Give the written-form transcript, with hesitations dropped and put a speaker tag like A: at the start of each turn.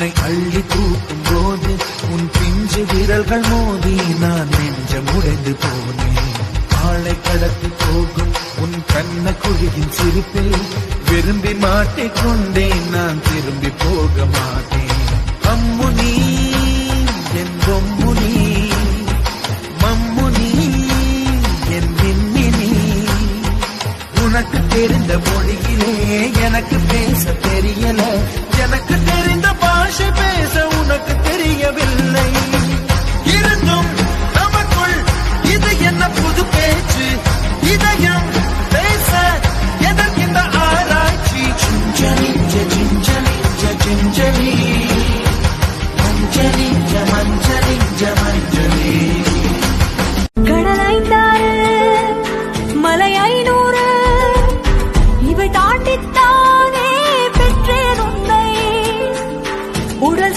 A: உன்னை அள்ளி தூக்கும் போது உன் பிஞ்சு விரல்கள் மோதி நான் நெஞ்சம் உடைந்து போனேன். ஆளை கடத்தி போகும் உன் கண்ண குழியின் சிரிப்பில் விரும்பி மாட்டிக்கொண்டேன். நான் திரும்பி போக மாட்டேன். அம்முனி என் பொம்முனி, மம்முனி என் மின்மினி. உனக்கு தெரிந்த மொழியிலே எனக்கு பேச தெரியல. எனக்கு தெரிந்த பாஷை பேச உனக்கு தெரியவில்லை. இருந்தும் நமக்குள் இது என்ன புது பேச்சு? இதயம் பேச எதற்கின்ற ஆராய்ச்சி? Gingelly gingelly gingelly மஞ்சளி மஞ்சளி மஞ்சளி.
B: கடலைந்தாறு மலை 500 இவை தாண்டித்தானே பெற்றேன் உன்னை. உடல்